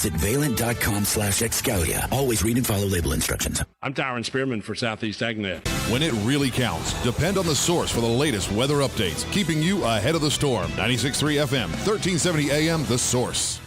Visit Valent.com/Excalia. Always read and follow label instructions. I'm Tyron Spearman for Southeast AgNet. When it really counts, depend on the source for the latest weather updates, keeping you ahead of the storm. 96.3 FM, 1370 AM, The Source.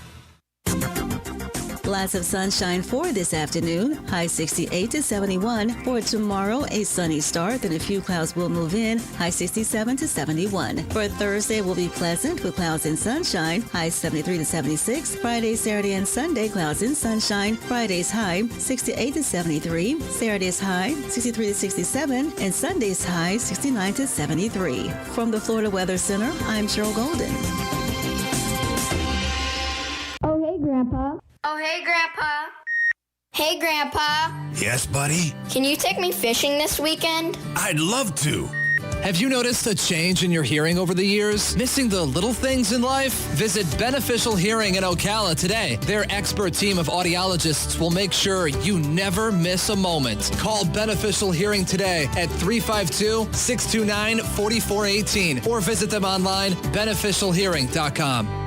Lots of sunshine for this afternoon. High 68 to 71. For tomorrow, a sunny start, then a few clouds will move in. High 67 to 71. For Thursday, will be pleasant with clouds and sunshine. High 73 to 76. Friday, Saturday, and Sunday, clouds and sunshine. Friday's high 68 to 73. Saturday's high 63 to 67. And Sunday's high 69 to 73. From the Florida Weather Center, I'm Cheryl Golden. Oh, hey, Grandpa. Oh, hey, Grandpa. Hey, Grandpa. Yes, buddy? Can you take me fishing this weekend? I'd love to. Have you noticed a change in your hearing over the years? Missing the little things in life? Visit Beneficial Hearing in Ocala today. Their expert team of audiologists will make sure you never miss a moment. Call Beneficial Hearing today at 352-629-4418 or visit them online, beneficialhearing.com.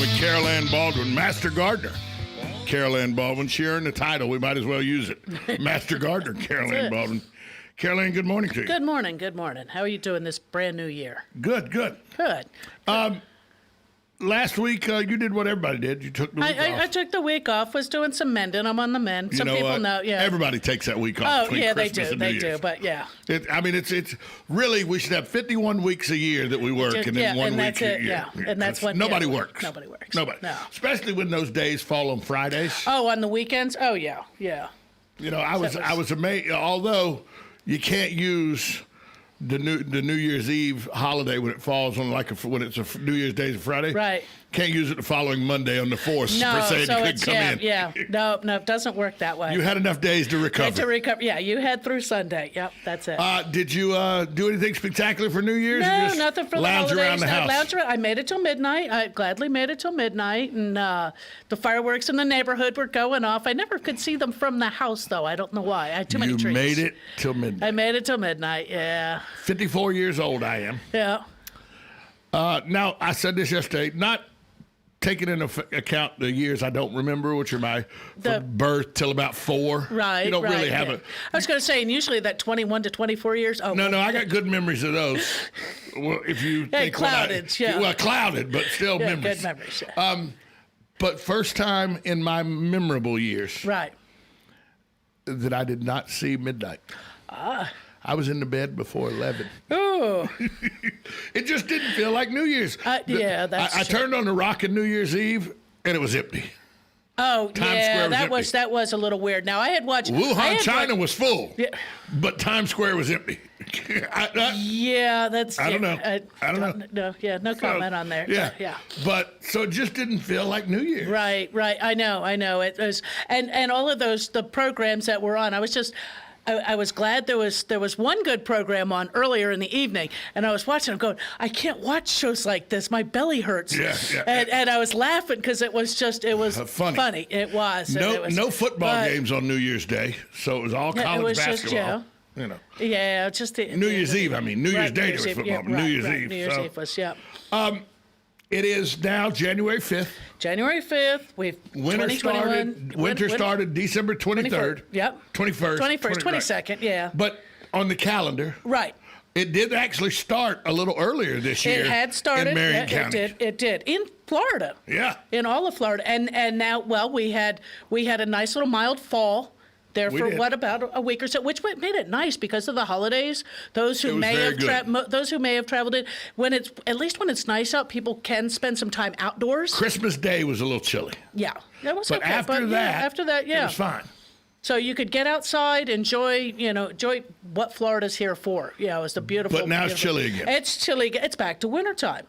With Carol Ann Baldwin, Master Gardener. Carol Ann Baldwin, sharing the title. We might as well use it. Master Gardener, Carol Ann Baldwin. Carol Ann, good morning to you. Good morning, good morning. How are you doing this brand new year? Good. Good. Last week, you did what everybody did. You took the week off. I took the week off, was doing some mending. I'm on the mend. Some people know, yeah. Everybody takes that week off. Oh, yeah, Christmas they do, but yeah. It's really, we should have 51 weeks a year that we work, and then one week a year. Yeah, and that's when nobody works. Nobody works. Nobody. No. Especially when those days fall on Fridays. Oh, on the weekends? Oh, yeah. You know, I was amazed, although you can't use the New Year's Eve holiday when it falls on when it's a New Year's Day is a Friday. Right. Can't use it the following Monday on the 4th. No, per se, so it couldn't come in. Yeah. No, it doesn't work that way. You had enough days to recover. Yeah, you had through Sunday. Yep, that's it. Did you do anything spectacular for New Year's? No, nothing for the holidays. Lounge around the house. Lounge around. I made it till midnight. I gladly made it till midnight, and the fireworks in the neighborhood were going off. I never could see them from the house, though. I don't know why. I had too many trees. You made it till midnight. I made it till midnight, yeah. 54 years old I am. Yeah. Now, I said this yesterday, not taking into account the years I don't remember, which are from birth till about 4. Right, you don't really have I was going to say, and usually that 21 to 24 years. Oh, no, I got good memories of those. Well, if you think clouded, Well, clouded, but still memories. Good memories. Yeah. But first time in my memorable years, right, that I did not see midnight. I was in the bed before 11. Oh. It just didn't feel like New Year's. Yeah, that's I turned on the Rockin' New Year's Eve, and it was empty. Oh, Times Square that was a little weird. Now, I had watched... Wuhan, China was full, but Times Square was empty. I don't know. I don't know. No comment on there. Yeah. But, so it just didn't feel like New Year's. Right. I know. It was, and all of the programs that were on, I was glad there was one good program on earlier in the evening, and I was watching. I'm going, I can't watch shows like this. My belly hurts. Yeah. And I was laughing because it was funny. It was. No football games on New Year's Day, so it was all college basketball. Yeah, just New Year's Eve. I mean, New Year's Day there was football. New Year's Eve. New Year's Eve was It is now January 5th. January 5th. Winter started December 23rd. Yep. 21st. 22nd, yeah. But on the calendar. Right. It did actually start a little earlier this year. It had started. In Marion County. It did. In Florida. Yeah. In all of Florida. And now, we had a nice little mild fall. There for about a week or so, which made it nice because of the holidays. Those who may have traveled in, when it's nice out, people can spend some time outdoors. Christmas Day was a little chilly. Yeah, that was but okay. After that, it was fine. So you could get outside, enjoy what Florida's here for. It's the beautiful. But now it's chilly again. It's chilly. It's back to wintertime.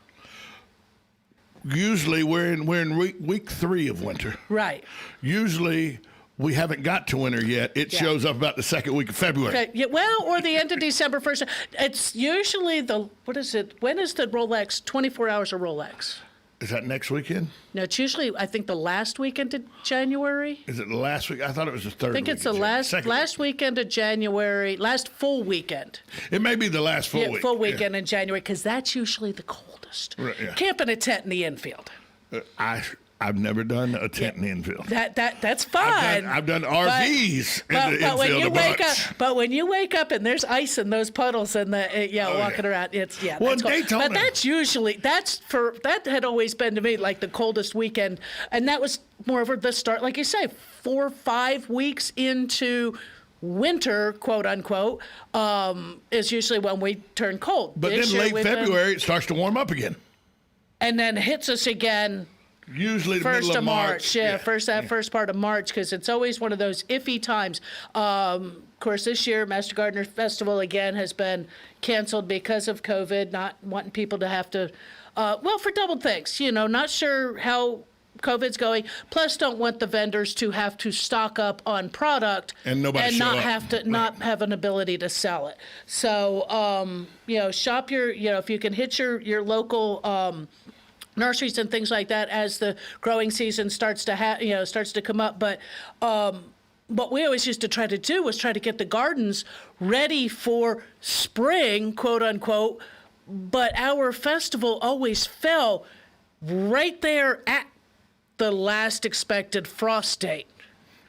Usually we're in week 3 of winter. Right. Usually we haven't got to winter yet. It shows up about the second week of February. Okay. Yeah, well, or the end of December 1st. It's usually what is it? When is the Rolex? 24 hours of Rolex. Is that next weekend? No, it's usually, I think, the last weekend of January. Is it the last week? I thought it was the third week. I think it's the last weekend of January, last full weekend. It may be the last full week. Full weekend in January, because that's usually the coldest. Right, yeah. Camp in a tent in the infield. I've never done a tent in the infield. That's fine. I've done RVs in the infield when you a wake bunch. up, but when you wake up and there's ice in those puddles and walking around, it's Well, that's cold. Daytona. But that had always been to me like the coldest weekend, and that was more of the start, like you say, 4 or 5 weeks into winter, quote unquote, is usually when we turn cold. But then late February it starts to warm up again, and then hits us again. Usually the first middle of March. First part of March, because it's always one of those iffy times. Of course, this year, Master Gardener Festival again has been canceled because of COVID, not wanting people to have to, for double things. Not sure how COVID's going. Plus, don't want the vendors to have to stock up on product and not have an ability to sell it. So, shop if you can hit your local. Nurseries and things like that as the growing season starts to come up. But what we always used to try to do was try to get the gardens ready for spring, quote unquote. But our festival always fell right there at the last expected frost date.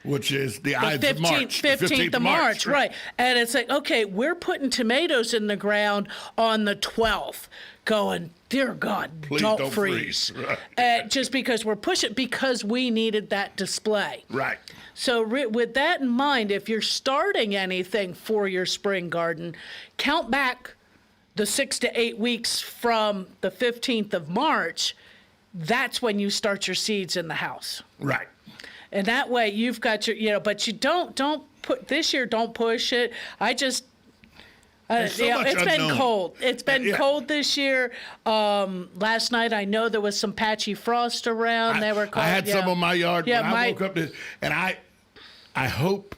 Which is the 15th of March, right. And it's like, okay, we're putting tomatoes in the ground on the 12th, going, dear God, please don't freeze. Right. Just because we're pushing, because we needed that display. Right. So with that in mind, if you're starting anything for your spring garden, count back the 6 to 8 weeks from the 15th of March. That's when you start your seeds in the house. Right. And that way you've got but you don't push it. It's been cold. It's been cold this year. Last night I know there was some patchy frost around. They were cold. I had some on my yard when I woke up, and I hope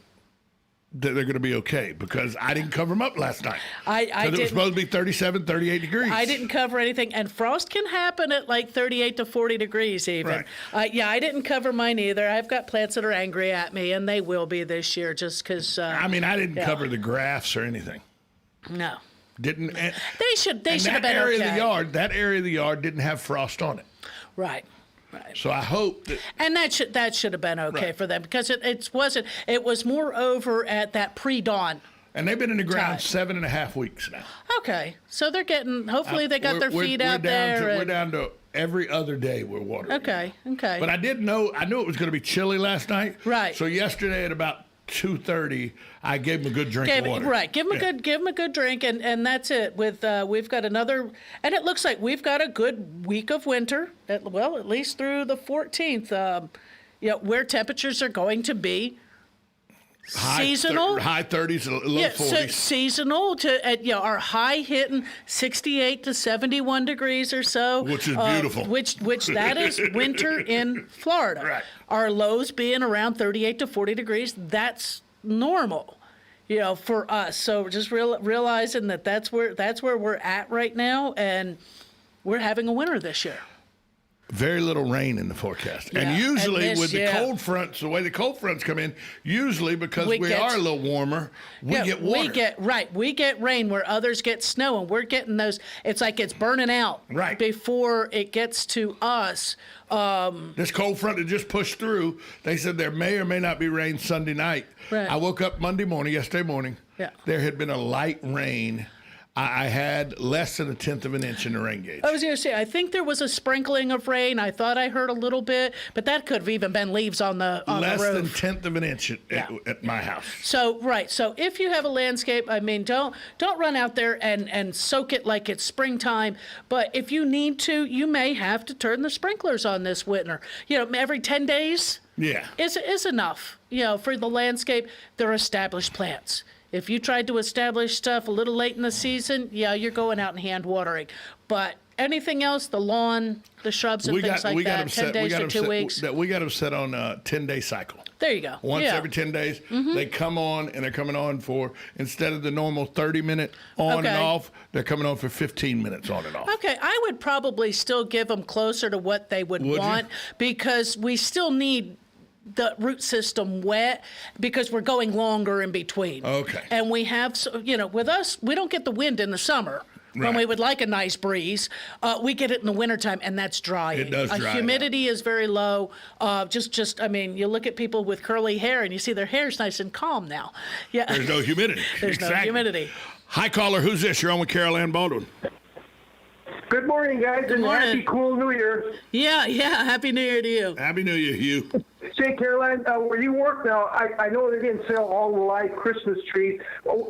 that they're going to be okay because I didn't cover them up last night. It was supposed to be 37, 38 degrees. I didn't cover anything, and frost can happen at like 38 to 40 degrees even. Right. I didn't cover mine either. I've got plants that are angry at me, and they will be this year just because. I didn't cover the grafts or anything. No. Didn't. They should have been okay. That area of the yard didn't have frost on it. Right. Right. So I hope that, and that should have been okay for them because it wasn't. It was more over at that pre-dawn. And they've been in the ground 7.5 weeks now. Okay, so they're getting. Hopefully, they got their feet out there. We're down to every other day we're watering. Okay. But I knew it was going to be chilly last night. Right. So yesterday at about 2:30, I gave him a good drink of water. Right, give him a good drink, and that's it. With we've got another, and it looks like we've got a good week of winter. At least through the 14th. Where temperatures are going to be seasonal, high 30s, low 40s. So seasonal to our high hitting 68 to 71 degrees or so, which is beautiful. Which that is winter in Florida. Right. Our lows being around 38 to 40 degrees, that's normal, for us. So we're just realizing that's where we're at right now, and we're having a winter this year. Very little rain in the forecast. Yeah. And usually with the cold fronts, the way the cold fronts come in, usually because we are a little warmer, we get water. We get rain where others get snow, and we're getting those. It's like it's burning out before it gets to us. This cold front that just pushed through, they said there may or may not be rain Sunday night. Right. I woke up yesterday morning. Yeah. There had been a light rain I had less than 1/10 of an inch in the rain gauge. I was going to say, I think there was a sprinkling of rain. I thought I heard a little bit, but that could have even been leaves on the roof. Less than 1/10 of an inch at my house. So, right. So if you have a landscape, I mean, don't run out there and soak it like it's springtime. But if you need to, you may have to turn the sprinklers on this winter. Every 10 days is enough, for the landscape. They're established plants. If you tried to establish stuff a little late in the season, you're going out and hand watering. But anything else, the lawn, the shrubs and things like that, 10 days to 2 weeks. We got them set on a 10-day cycle. There you go. Once every 10 days, they come on, and they're coming on for, instead of the normal 30-minute on and off, they're coming on for 15 minutes on and off. Okay, I would probably still give them closer to what they would want because we still need the root system wet because we're going longer in between. Okay. And we have, with us, we don't get the wind in the summer. When we would like a nice breeze, we get it in the wintertime, and that's drying. It does dry. Humidity is very low. I mean, you look at people with curly hair, and you see their hair's nice and calm now. Yeah. There's no humidity. There's no humidity. Hi, caller. Who's this? You're on with Carol Ann Baldwin. Good morning, guys, and happy cool New Year. Yeah, Happy New Year to you. Happy New Year, Hugh. Say, Caroline, where you work now, I know they didn't sell all the live Christmas trees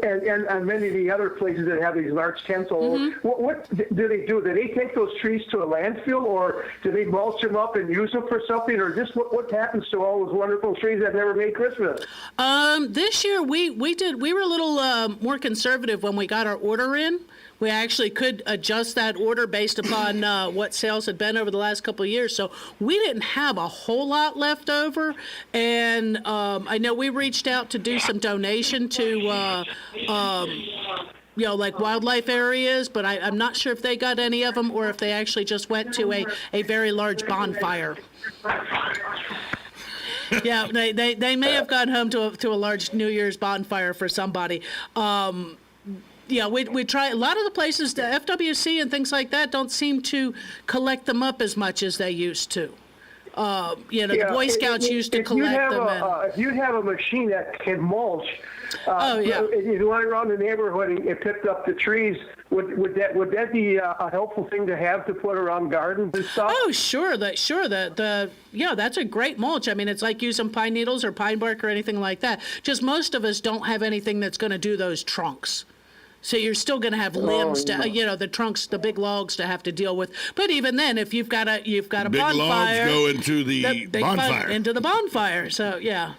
and many of the other places that have these large tents all over. What do they do? Do they take those trees to a landfill, or do they mulch them up and use them for something, or just what happens to all those wonderful trees that never made Christmas? This year we were a little more conservative when we got our order in. We actually could adjust that order based upon what sales had been over the last couple of years. So we didn't have a whole lot left over. And I know we reached out to do some donation to, like wildlife areas, but I'm not sure if they got any of them or if they actually just went to a very large bonfire. Yeah, they may have gone home to a large New Year's bonfire for somebody. We try. A lot of the places, the FWC and things like that, don't seem to collect them up as much as they used to. The Boy Scouts used to collect them. If you have a machine that can mulch, you went around the neighborhood and picked up the trees, would that be a helpful thing to have to put around gardens and stuff? Oh, sure. That's a great mulch. I mean, it's like using pine needles or pine bark or anything like that. Just most of us don't have anything that's going to do those trunks. So you're still going to have limbs the trunks, the big logs to have to deal with. But even then, if you've got a big bonfire, big logs go into the bonfire. Into the bonfire. So Yeah.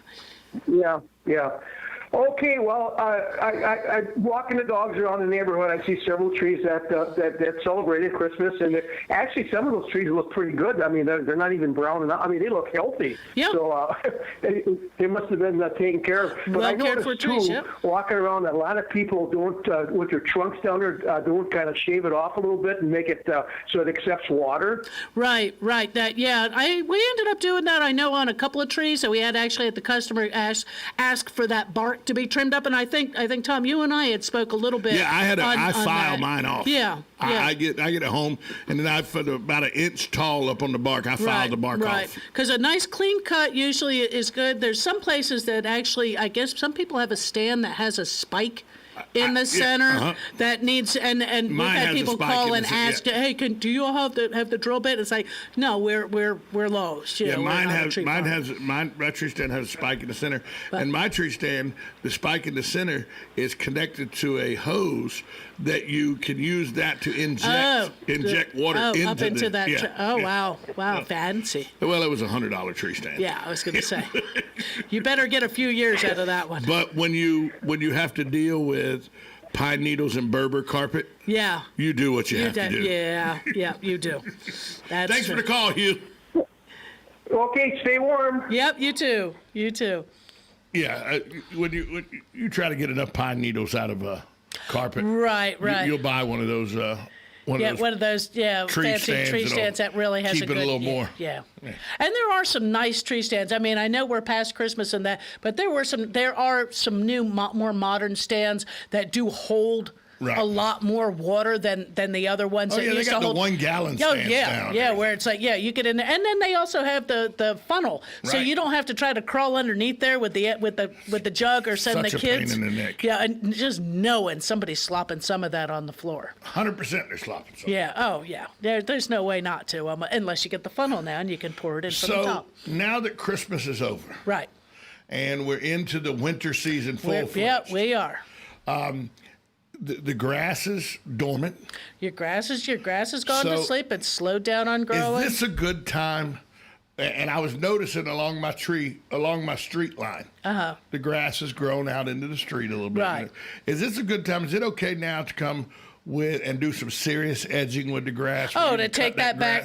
Okay, well, I walking the dogs around the neighborhood. I see several trees that celebrated Christmas, and actually some of those trees look pretty good. I mean, they're not even brown enough. I mean, they look healthy. Yeah. So they must have been taken care of. But I noticed too, walking around, a lot of people don't with their trunks down there don't kind of shave it off a little bit and make it so it accepts water. Right. We ended up doing that. I know on a couple of trees. So we had actually had the customer ask for that bark to be trimmed up, and I think Tom, you and I had spoke a little bit. Yeah, I file mine off. Yeah. I get it home, and then I put about an inch tall up on the bark. I file the bark off. Right, because a nice clean cut usually is good. There's some places that actually, I guess, some people have a stand that has a spike in the center that needs, and we've had people call and ask, hey, do you all have the drill bit? It's like, no, we're low. My tree stand has a spike in the center, and my tree stand, the spike in the center is connected to a hose that you can use that to inject water into that. Wow, fancy. Well, it was $100 tree stand. Yeah, I was going to say, you better get a few years out of that one. But when you have to deal with pine needles and Berber carpet, you do what you have to do. Yeah, you do. Thanks for the call, Hugh. Okay, stay warm. Yep, you too. Yeah, when you try to get enough pine needles out of a carpet, right, you'll buy one of those. One of those fancy tree stands that really has keep it a little more. Yeah. And there are some nice tree stands. I mean, I know we're past Christmas and that, but there are some new, more modern stands that do hold a lot more water than the other ones. Oh, yeah, they got the 1 gallon stands down. Yeah, where it's like, you get in there. And then they also have the funnel. So you don't have to try to crawl underneath there with the jug or send the kids. Pain in the neck. Yeah, and just knowing somebody's slopping some of that on the floor. 100% they're slopping some. Yeah, oh, yeah. There's no way not to, unless you get the funnel now and you can pour it in from the top. So now that Christmas is over. Right. And we're into the winter season full-fledged. Yeah, we are. The grass is dormant. Your grass has gone to sleep. It's slowed down on growing. Is this a good time? And I was noticing along my street line, the grass has grown out into the street a little bit. Right. Is this a good time? Is it okay now to come with and do some serious edging with the grass? Oh, to take that back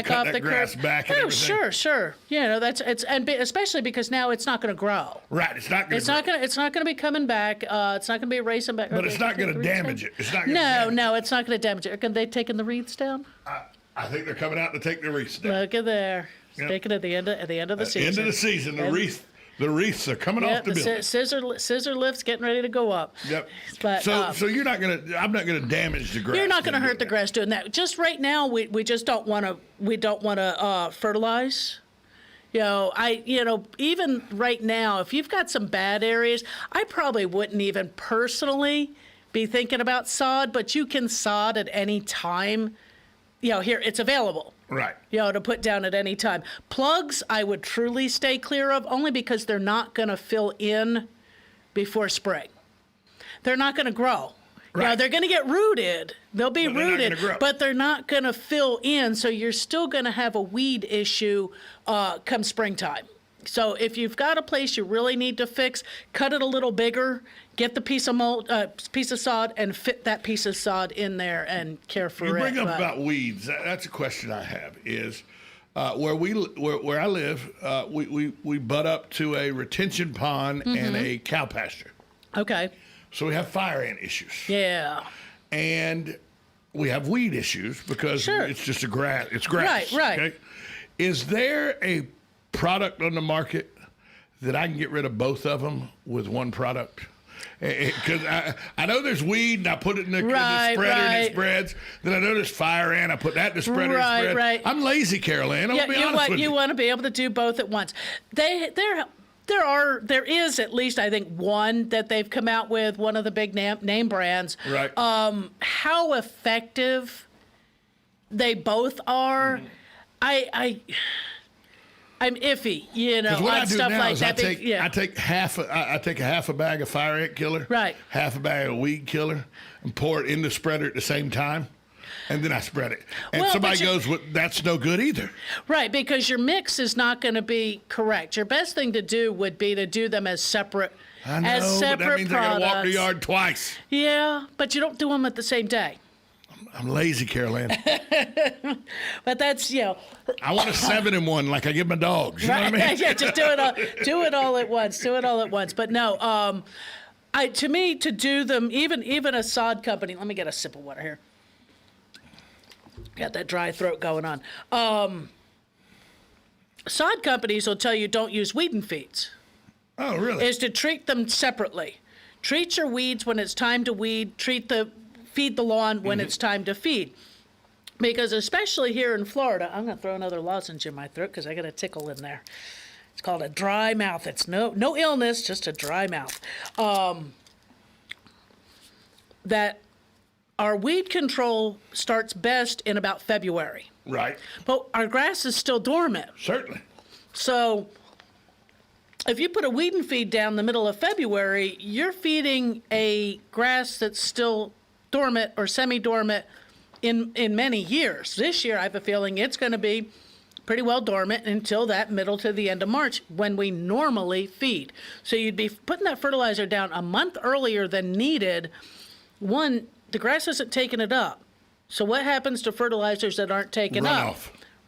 off the curb. Oh, sure. And especially because now it's not going to grow. Right, it's not going to. It's not going to be coming back. It's not going to be erasing back. But it's not going to damage it. It's not. No, it's not going to damage it. Are they taking the wreaths down? I think they're coming out to take the wreaths down. Look at there. Yep. Taking it at the end of the season. End of the season, the wreaths are coming off the building. Scissor lifts getting ready to go up. Yep. But, so you're not gonna. I'm not gonna damage the grass. You're not gonna hurt the grass doing that. Just right now, we just don't want to. We don't want to fertilize. Even right now, if you've got some bad areas, I probably wouldn't even personally be thinking about sod. But you can sod at any time. Here it's available. Right. To put down at any time. Plugs, I would truly stay clear of, only because they're not going to fill in before spring. They're not going to grow. Right. They're going to get rooted. They'll be rooted, but they're not going to fill in. So you're still going to have a weed issue come springtime. So if you've got a place you really need to fix, cut it a little bigger, get the piece of sod, and fit that piece of sod in there and care for it. You bring up about weeds. That's a question I have. Is where I live, we butt up to a retention pond and a cow pasture. Okay. So we have fire ant issues. Yeah. And we have weed issues because it's just grass. It's grass. Right. Okay? Is there a product on the market that I can get rid of both of them with one product? Because I know there's weed and I put it in the spreader and it spreads. Then I know there's fire ant. I put that in the spreader and it spreads. Right. I'm lazy, Carol Ann. I'm gonna be honest with you. You want to be able to do both at once. There is at least, I think, one that they've come out with, one of the big name brands. Right. How effective they both are, I'm iffy, on stuff like that. I take half a bag of fire ant killer, right, half a bag of weed killer, and pour it in the spreader at the same time, and then I spread it. And somebody goes, well, that's no good either. Right, because your mix is not going to be correct. Your best thing to do would be to do them as separate. I know, as separate but that means products. I got to walk the yard twice. Yeah, but you don't do them at the same day. I'm lazy, Carol Ann. But that's, I want a 7-in-1 like I give my dogs. You know what I mean? Yeah, just do it all at once. Do it all at once. But no, to me, to do them, even a sod company. Let me get a sip of water here. Got that dry throat going on. Sod companies will tell you don't use weed and feeds. Oh, really? Is to treat them separately. Treat your weeds when it's time to weed. Feed the lawn when it's time to feed. Because especially here in Florida, I'm going to throw another lozenge in my throat because I got a tickle in there. It's called a dry mouth. It's no illness, just a dry mouth. That our weed control starts best in about February. Right. But our grass is still dormant. Certainly. So if you put a weed and feed down the middle of February, you're feeding a grass that's still dormant or semi-dormant in many years. This year, I have a feeling it's going to be pretty well dormant until that middle to the end of March when we normally feed. So you'd be putting that fertilizer down a month earlier than needed. One, the grass isn't taking it up. So what happens to fertilizers that aren't taken up?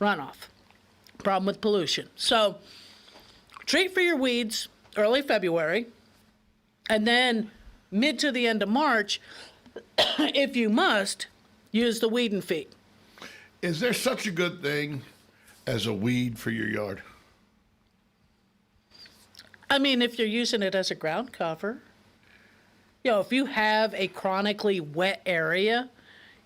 Runoff. Problem with pollution. So treat for your weeds early February, and then mid to the end of March, if you must, use the weed and feed. Is there such a good thing as a weed for your yard? I mean, if you're using it as a ground cover. if you have a chronically wet area,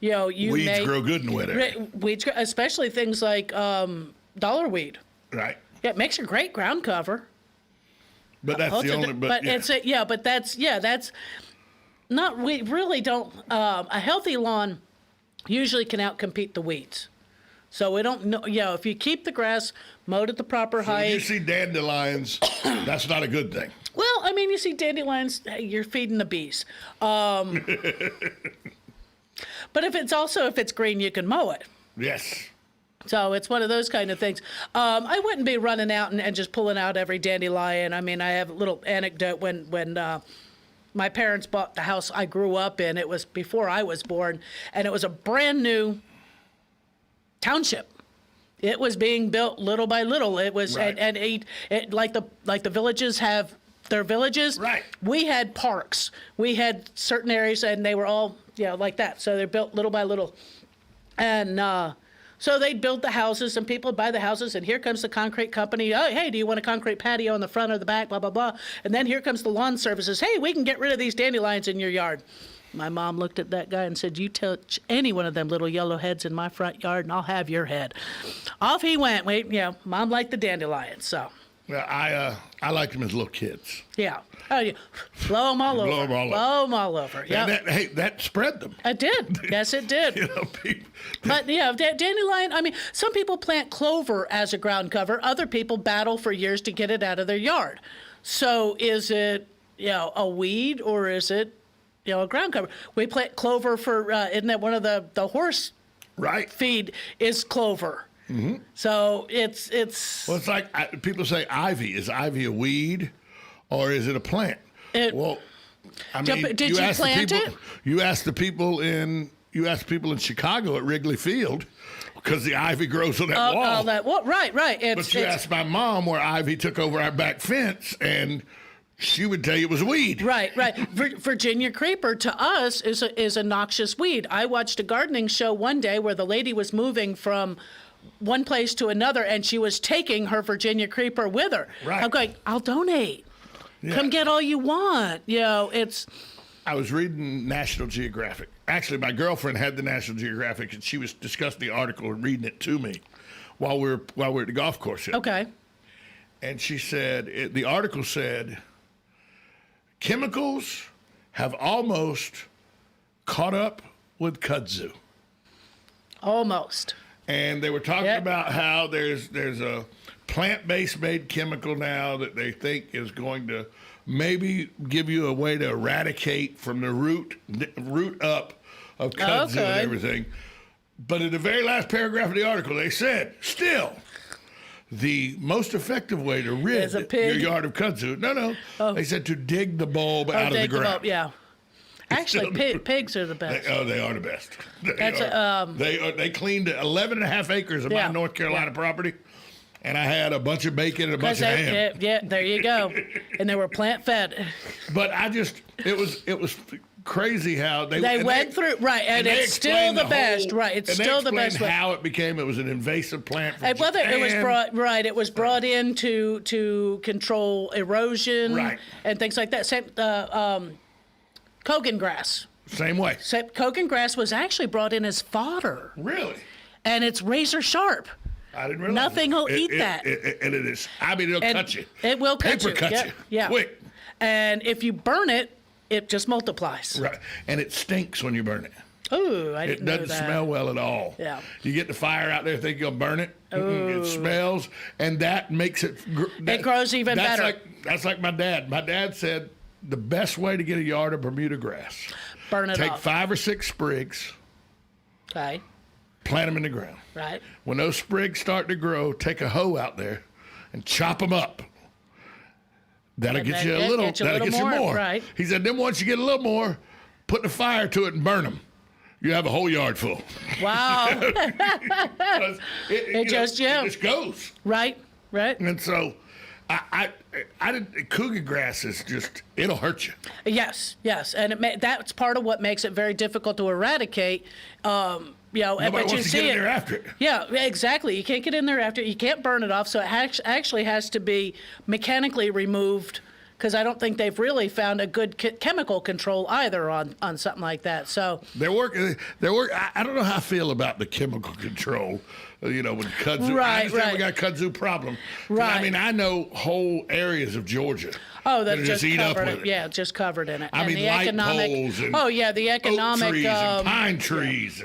weeds grow good in wet area. Weeds, especially things like dollarweed. Right. Yeah, it makes a great ground cover. But that's the only. But that's not. We really don't. A healthy lawn usually can outcompete the weeds. So we don't know. If you keep the grass mowed at the proper height. When you see dandelions, that's not a good thing. Well, I mean, you see dandelions, you're feeding the bees. But if it's green, you can mow it. Yes. So it's one of those kind of things. I wouldn't be running out and just pulling out every dandelion. I mean, I have a little anecdote when my parents bought the house I grew up in. It was before I was born, and it was a brand new township. It was being built little by little. It was, right. and like the villages have their villages. Right. We had parks. We had certain areas, and they were all like that. So they're built little by little, and so they'd build the houses, and people would buy the houses, and here comes the concrete company. Oh, hey, do you want a concrete patio in the front or the back? Blah blah blah. And then here comes the lawn services. Hey, we can get rid of these dandelions in your yard. My mom looked at that guy and said, "You touch any one of them little yellow heads in my front yard, and I'll have your head." Off he went. Mom liked the dandelions, so. Well, I liked them as little kids. Yeah. Oh, yeah. Blow them all over. Blow them all over. Yeah. That spread them. It did. Yes, it did. But dandelion. I mean, some people plant clover as a ground cover. Other people battle for years to get it out of their yard. So, is it a weed or is it a ground cover? We plant clover for. Isn't that one of the horse? Right. Feed is clover. Mm-hmm. So it's. Well, it's like people say ivy. Is ivy a weed, or is it a plant? Well, I mean, did you plant it? You asked the people in Chicago at Wrigley Field because the ivy grows on that wall. Right. But you asked my mom where ivy took over our back fence, and she would tell you it was a weed. Right. Virginia creeper to us is a noxious weed. I watched a gardening show one day where the lady was moving from one place to another, and she was taking her Virginia creeper with her. Right. I'm going, I'll donate. Yeah. Come get all you want. It's. I was reading National Geographic. Actually, my girlfriend had the National Geographic, and she was discussing the article and reading it to me while we're at the golf course. Okay. And she said, the article said, chemicals have almost caught up with kudzu. Almost. And they were talking about how there's a plant-based made chemical now that they think is going to maybe give you a way to eradicate from the root up of kudzu and everything. But in the very last paragraph of the article, they said, still, the most effective way to rid your yard of kudzu, they said to dig the bulb out of the ground. Actually, pigs are the best. They are the best. They cleaned 11.5 acres of my North Carolina property, and I had a bunch of bacon and a bunch of ham. Yeah, there you go. And they were plant fed. But it was crazy how they went through and it's still the best. Right, it's still the best. How it became it was an invasive plant. Whether it was brought in to control erosion and things like that. Same, Kogan grass. Same way. Kogan grass was actually brought in as fodder. Really? And it's razor sharp. I didn't realize. Nothing will eat that. And it is. I mean, it'll cut you. It will cut you. Paper cut you. Yeah. Quick. And if you burn it, it just multiplies. Right. And it stinks when you burn it. Ooh, I didn't know that. It doesn't smell well at all. Yeah. You get the fire out there, think you'll burn it. It smells, and that makes it. It grows even better. That's like my dad. My dad said the best way to get a yard of Bermuda grass. Burn it Take off. 5 or 6 sprigs. Okay. Plant them in the ground. Right. When those sprigs start to grow, take a hoe out there and chop them up. That'll get you a little more. Right. He said, then once you get a little more, put the fire to it and burn them. You have a whole yard full. Wow. it just goes. Right. And so cougar grass is just, it'll hurt you. Yes. And that's part of what makes it very difficult to eradicate. Nobody wants to get in there after it. Yeah, exactly. You can't get in there after it. You can't burn it off, so it actually has to be mechanically removed because I don't think they've really found a good chemical control either on something like that. So they're working. I don't know how I feel about the chemical control. With kudzu. I understand we got a kudzu problem. Right. I mean, I know whole areas of Georgia. Oh, that just eat up with it. Yeah, just covered in it. I mean, the light economic, poles and the economic oak trees and pine trees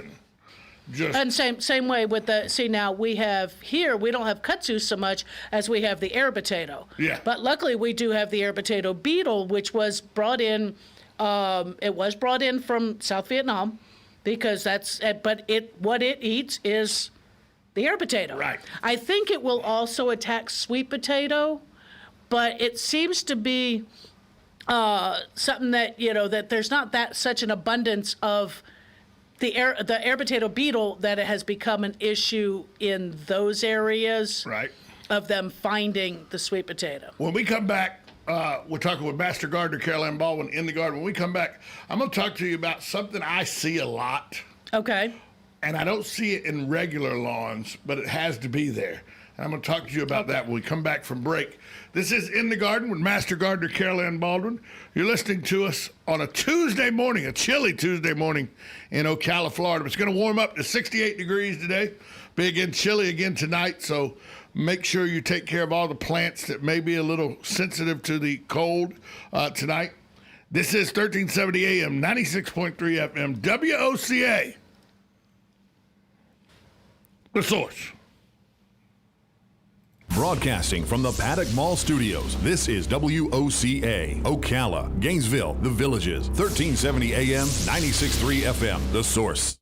and same way with now we have here, we don't have kudzu so much as we have the air potato. Yeah. But luckily we do have the air potato beetle, which was brought in. It was brought in from South Vietnam, because what it eats is the air potato. Right. I think it will also attack sweet potato, but it seems to be something that that there's not such an abundance of the air potato beetle that it has become an issue in those areas. Right. Of them finding the sweet potato. When we come back, we're talking with Master Gardener Carol Ann Baldwin in the garden. When we come back, I'm going to talk to you about something I see a lot. Okay. And I don't see it in regular lawns, but it has to be there. And I'm going to talk to you about that when we come back from break. This is In the Garden with Master Gardener Carol Ann Baldwin. You're listening to us on a Tuesday morning, a chilly Tuesday morning in Ocala, Florida. It's going to warm up to 68 degrees today. Be again chilly again tonight, so make sure you take care of all the plants that may be a little sensitive to the cold tonight. This is 1370 AM, 96.3 FM, WOCA. The Source. Broadcasting from the Paddock Mall Studios, this is WOCA, Ocala, Gainesville, The Villages, 1370 AM, 96.3 FM, The Source.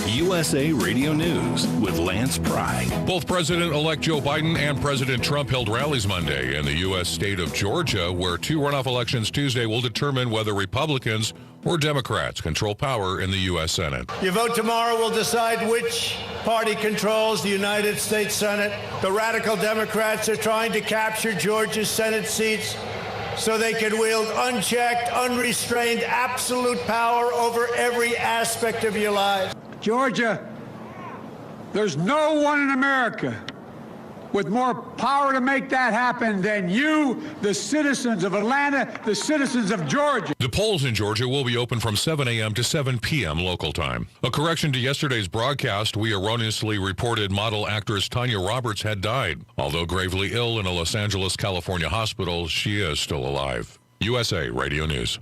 USA Radio News with Lance Pry. Both President-elect Joe Biden and President Trump held rallies Monday in the U.S. state of Georgia, where two runoff elections Tuesday will determine whether Republicans or Democrats control power in the U.S. Senate. Your vote tomorrow will decide which party controls the United States Senate. The radical Democrats are trying to capture Georgia's Senate seats so they can wield unchecked, unrestrained, absolute power over every aspect of your lives. Georgia, there's no one in America with more power to make that happen than you, the citizens of Atlanta, the citizens of Georgia. The polls in Georgia will be open from 7 a.m. to 7 p.m. local time. A correction to yesterday's broadcast, we erroneously reported model actress Tanya Roberts had died. Although gravely ill in a Los Angeles, California hospital, she is still alive. USA Radio News.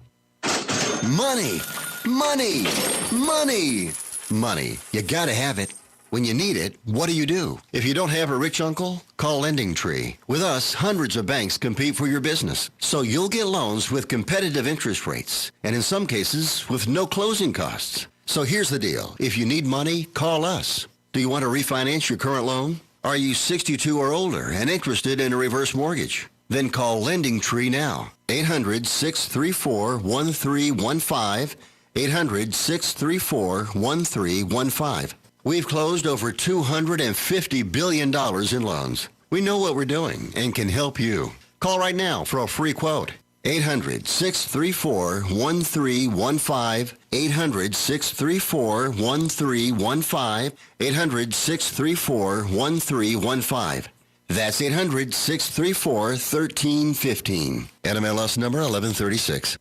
Money, money, money. Money. You gotta have it. When you need it, what do? If you don't have a rich uncle, call Lending Tree. With us, hundreds of banks compete for your business, so you'll get loans with competitive interest rates, and in some cases, with no closing costs. So here's the deal. If you need money, call us. Do you want to refinance your current loan? Are you 62 or older and interested in a reverse mortgage? Then call Lending Tree now. 800-634-1315. 800-634-1315. We've closed over $250 billion in loans. We know what we're doing and can help you. Call right now for a free quote. 800-634-1315. 800-634-1315. 800-634-1315. That's 800-634-1315. NMLS number 1136.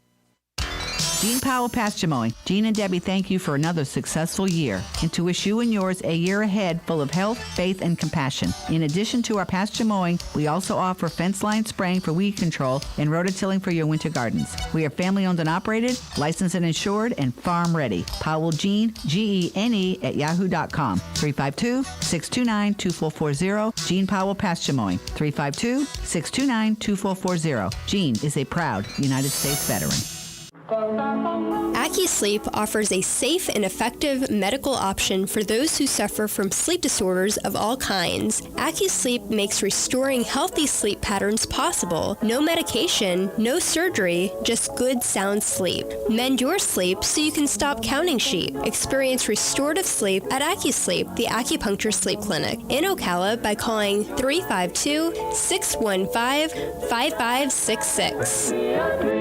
Gene Powell Pasture Mowing. Gene and Debbie thank you for another successful year and to wish you and yours a year ahead full of health, faith, and compassion. In addition to our pasture mowing, we also offer fence line spraying for weed control and rototilling for your winter gardens. We are family owned and operated, licensed and insured, and farm ready. Powell Gene, Gene at yahoo.com. 352-629-2440. Gene Powell Pasture Mowing. 352-629-2440. Gene is a proud United States veteran. AccuSleep offers a safe and effective medical option for those who suffer from sleep disorders of all kinds. AccuSleep makes restoring healthy sleep patterns possible. No medication, no surgery, just good, sound sleep. Mend your sleep so you can stop counting sheep. Experience restorative sleep at AccuSleep, the acupuncture sleep clinic in Ocala by calling 352-615-5566.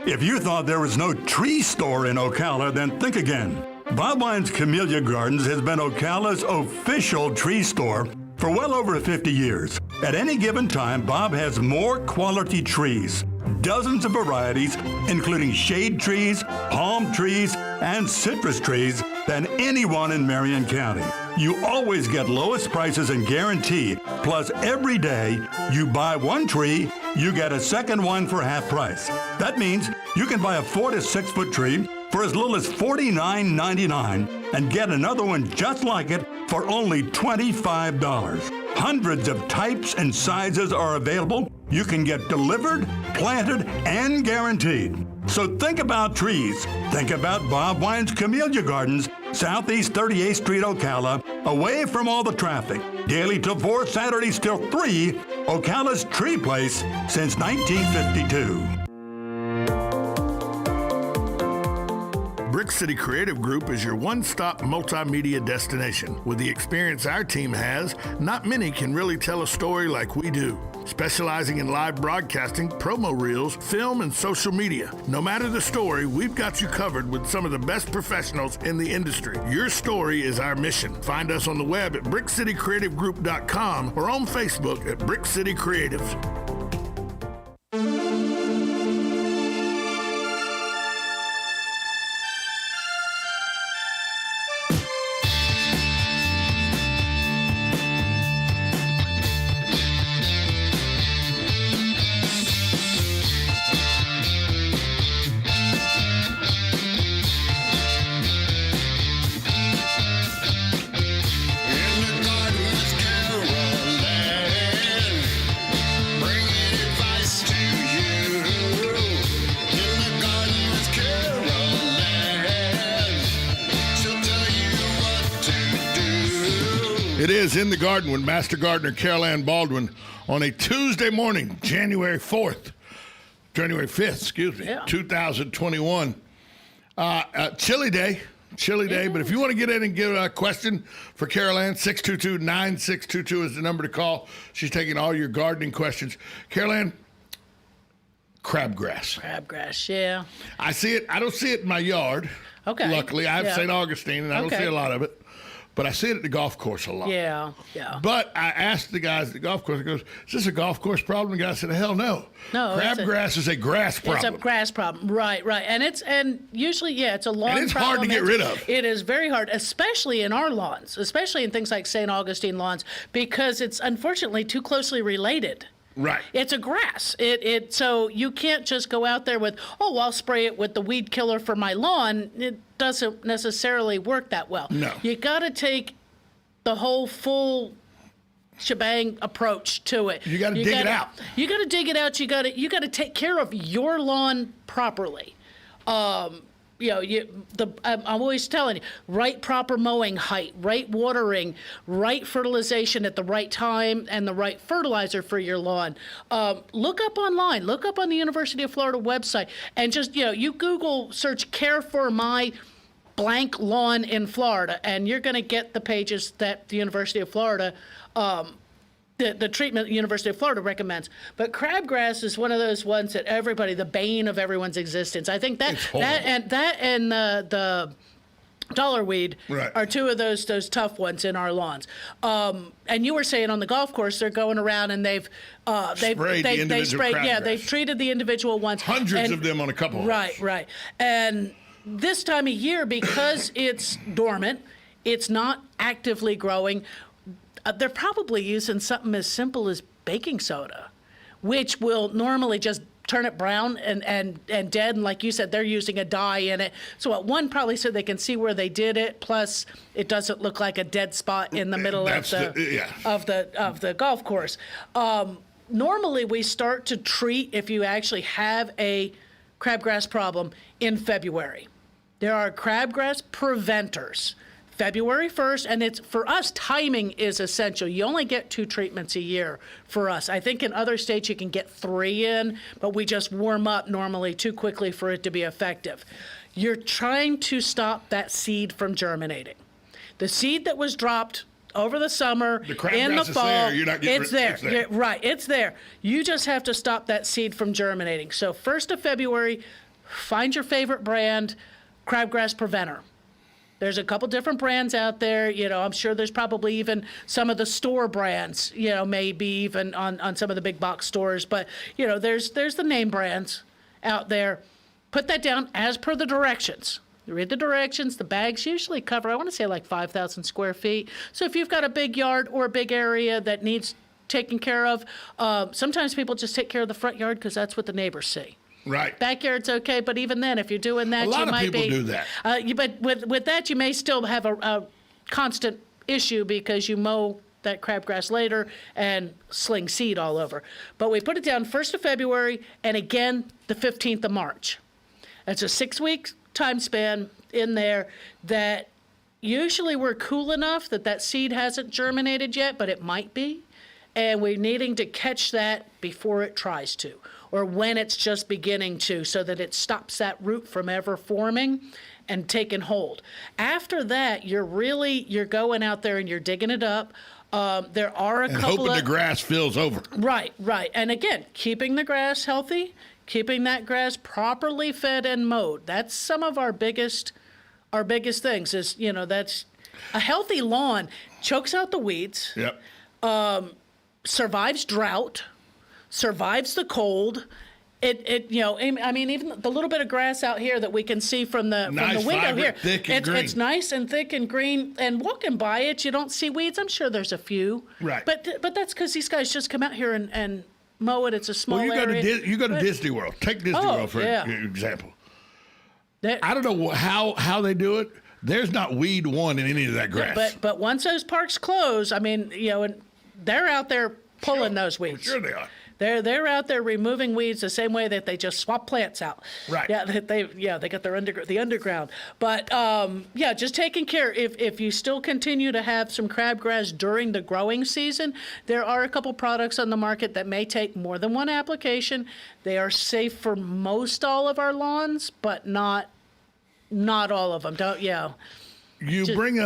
If you thought there was no tree store in Ocala, then think again. Bob Wine's Camellia Gardens has been Ocala's official tree store for well over 50 years. At any given time, Bob has more quality trees, dozens of varieties, including shade trees, palm trees, and citrus trees, than anyone in Marion County. You always get lowest prices and guarantee. Plus, every day you buy one tree, you get a second one for half price. That means you can buy a 4 to 6 foot tree for as little as $49.99 and get another one just like it for only $25. Hundreds of types and sizes are available. You can get delivered, planted, and guaranteed. So think about trees. Think about Bob Wine's Camellia Gardens, Southeast 38th Street, Ocala, away from all the traffic. Daily till 4, Saturdays till 3, Ocala's Tree Place since 1952. Brick City Creative Group is your one-stop multimedia destination. With the experience our team has, not many can really tell a story like we do. Specializing in live broadcasting, promo reels, film, and social media. No matter the story, we've got you covered with some of the best professionals in the industry. Your story is our mission. Find us on the web at brickcitycreativegroup.com or on Facebook at Brick City Creatives. It is In the Garden with Master Gardener Carol Ann Baldwin on a Tuesday morning, January 5th, 2021. Chilly day, but if you want to get in and give a question for Carol Ann, 622-9622 is the number to call. She's taking all your gardening questions. Carol Ann, crabgrass. Crabgrass, yeah. I see it. I don't see it in my yard. Okay. Luckily, I have St. Augustine, and I don't see a lot of it. But I see it at the golf course a lot. Yeah. But I asked the guys at the golf course, I goes, is this a golf course problem? The guy said, hell no. No. Crabgrass is a grass problem. It's a grass problem. Right. And usually, it's a lawn problem. And it's hard to get rid of. It is very hard, especially in our lawns, especially in things like St. Augustine lawns, because it's unfortunately too closely related. Right. It's a grass. So you can't just go out there with, I'll spray it with the weed killer for my lawn. It doesn't necessarily work that well. No. You got to take the whole full shebang approach to it. You got to dig it out. You got to dig it out. You got to take care of your lawn properly. I'm always telling you, right proper mowing height, right watering, right fertilization at the right time, and the right fertilizer for your lawn. Look up online, look up on the University of Florida website, and just, you Google search care for my blank lawn in Florida, and you're going to get the pages that the University of Florida the treatment the University of Florida recommends. But crabgrass is one of those ones that the bane of everyone's existence. I think that and the dollarweed are two of those tough ones in our lawns. And you were saying on the golf course, they're going around and they've treated the individual ones. Hundreds of them on a couple of holes. Right. And this time of year, because it's dormant, it's not actively growing, they're probably using something as simple as baking soda, which will normally just turn it brown and dead. And like you said, they're using a dye in it. So one probably so they can see where they did it. Plus, it doesn't look like a dead spot in the middle of the golf course. Normally, we start to treat if you actually have a crabgrass problem in February. There are crabgrass preventers. February 1st, and it's for us, timing is essential. You only get 2 treatments a year for us. I think in other states you can get 3 in, but we just warm up normally too quickly for it to be effective. You're trying to stop that seed from germinating. The seed that was dropped over the summer, in the fall, it's there. It's there. You just have to stop that seed from germinating. So 1st of February, find your favorite brand, crabgrass preventer. There's a couple different brands out there. I'm sure there's probably even some of the store brands, maybe even on some of the big box stores. But, there's the name brands out there. Put that down as per the directions. Read the directions. The bags usually cover, I want to say, like 5,000 square feet. So if you've got a big yard or a big area that needs taken care of, sometimes people just take care of the front yard because that's what the neighbors see. Right. Backyard's okay, but even then, if you're doing that, you might be. A lot of people do that. But with that, you may still have a constant issue because you mow that crabgrass later and sling seed all over. But we put it down 1st of February and again the 15th of March. It's a 6-week time span in there that usually we're cool enough that seed hasn't germinated yet, but it might be. And we're needing to catch that before it tries to, or when it's just beginning to, so that it stops that root from ever forming and taking hold. After that, you're going out there and you're digging it up. There are a couple of... hoping the grass fills over. Right. And again, keeping the grass healthy, keeping that grass properly fed and mowed. That's some of our biggest things is, that's a healthy lawn chokes out the weeds. Yep. Survives drought, survives the cold. I mean, even the little bit of grass out here that we can see from the window here, thick and green. It's nice and thick and green. And walking by it, you don't see weeds. I'm sure there's a few, right? But that's because these guys just come out here and mow it. It's a small area. You go to Disney World. Take Disney World for example. I don't know how they do it. There's not weed one in any of that grass. Yeah, but once those parks close, I mean, and they're out there pulling those weeds. Sure they are. They're out there removing weeds the same way that they just swap plants out. Right. Yeah, they got the underground. But just taking care. If you still continue to have some crabgrass during the growing season, there are a couple products on the market that may take more than one application. They are safe for most all of our lawns, but not all of them. You bring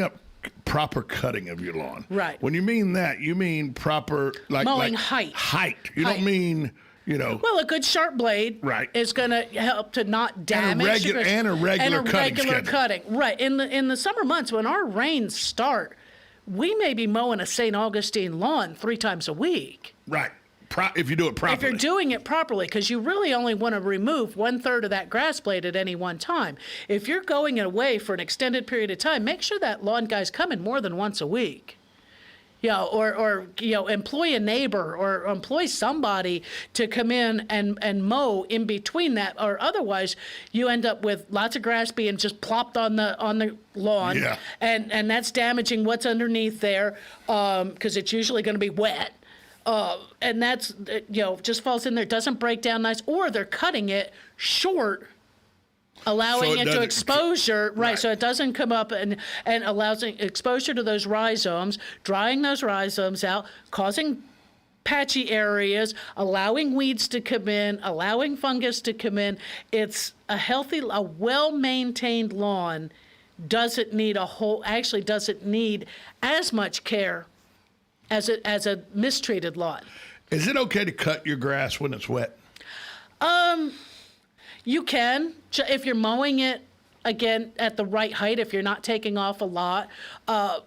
up proper cutting of your lawn. Right. When you mean that, you mean proper mowing height. Height. You don't mean, Well, a good sharp blade is going to help to not damage. And a regular cutting. Right. In the summer months when our rains start, we may be mowing a St. Augustine lawn 3 times a week. Right. If you do it properly. If you're doing it properly, because you really only want to remove 1/3 of that grass blade at any one time. If you're going away for an extended period of time, make sure that lawn guy's coming more than once a week. Or employ a neighbor or employ somebody to come in and mow in between that, or otherwise you end up with lots of grass being just plopped on the lawn, and that's damaging what's underneath there, because it's usually going to be wet. And that's, just falls in there, doesn't break down nice, or they're cutting it short, allowing it to exposure, right, so it doesn't come up and allows exposure to those rhizomes, drying those rhizomes out, causing patchy areas, allowing weeds to come in, allowing fungus to come in. It's a well-maintained lawn doesn't need as much care as a mistreated lawn. Is it okay to cut your grass when it's wet? You can, if you're mowing it, again, at the right height, if you're not taking off a lot.